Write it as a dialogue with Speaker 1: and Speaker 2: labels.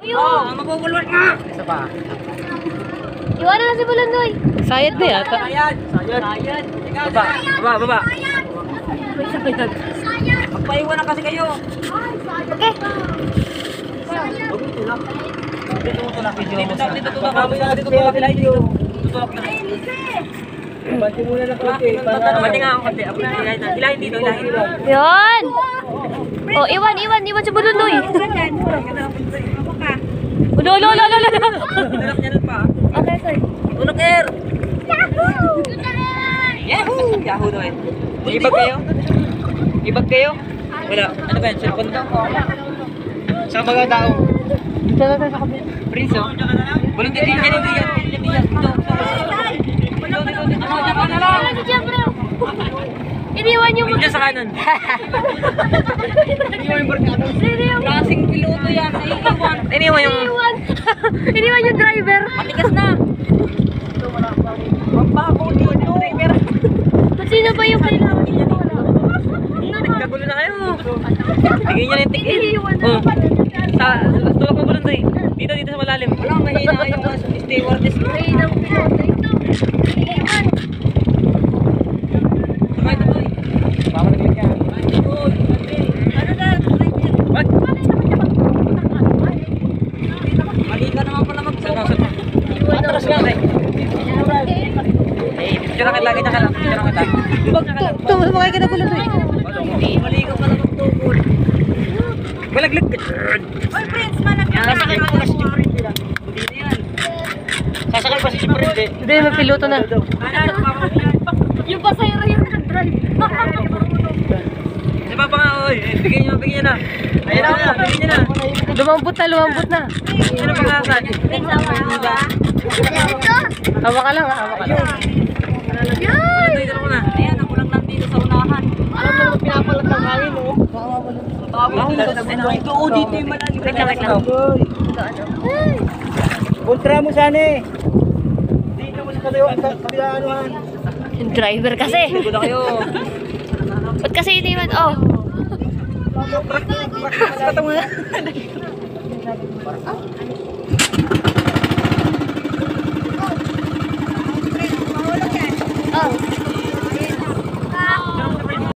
Speaker 1: Mabubulwat nga! Isa pa.
Speaker 2: Iwanan na si Bulandoy.
Speaker 3: Sayad na yata.
Speaker 1: Sayad! Baba! Magpaiwan na kasi kayo.
Speaker 2: Okay.
Speaker 1: Dito tulak. Dito tulak. Banti muna ng konti. Banti nga ang konti. Hilahin dito.
Speaker 2: Yun. Oh, iwan si Bulandoy. Ulo.
Speaker 1: Tulak niya nun pa.
Speaker 2: Okay, sir.
Speaker 1: Tulak air! Yahoo! Yahoo daw eh. Ibag kayo? Wala. Ano ba yan? Cellphone daw? Saan mga tao?
Speaker 3: Dito na tayo sa kabila.
Speaker 1: Prince oh? Walang hindi yan.
Speaker 2: Iniwan yung
Speaker 1: Diyan sa kanan. Iniwan yung barkada. Klaseng piloto yan.
Speaker 2: Iniwan yung driver.
Speaker 1: Matigas na. Mababaw dito.
Speaker 2: Sino ba yung kailangan?
Speaker 1: Nagkagulo na kayo. Bigyan niya na yung ticket.
Speaker 2: Iniwan na.
Speaker 1: Tulak mo ba nun, Doy? Dito sa malalim. Wala, mahina yung stewardess.
Speaker 2: Mahina ang piloto. Iniwan.
Speaker 1: Sakay na, Doy. Baka naglag yan. What? Mali ka naman pala mag-sokot. Atras nga, Doy. Picture kita. Ibag na ka lang.
Speaker 3: Tumakay ka na Bulandoy.
Speaker 1: Mali ka pala mag-tukod. Malaglag ka. Oy, Prince, sasakay mo na si Chiprin. Hindi yan. Sasakay pa si Chiprin, eh.
Speaker 3: Hindi, may piloto na.
Speaker 2: Yung pasayro yung nag-drive.
Speaker 1: Si Papa nga, oy. Bigyan niyo na. Ayan na, bigyan niyo na.
Speaker 3: Lumambot na.
Speaker 1: Sino pangasan?
Speaker 3: Hawak ka lang, hawak ka lang.
Speaker 1: Ay, dala ko na. Ayan, ako lang dito sa unahan.
Speaker 3: Alam mo, pinapalat ng hangin, oh.
Speaker 1: Dito yung malalim.
Speaker 2: Wait lang.
Speaker 1: Kontra mo sana eh. Dito mo sa kabilaan.
Speaker 2: Yung driver kasi.
Speaker 1: Siguro kayo.
Speaker 2: Ba't kasi iniwan? Oh.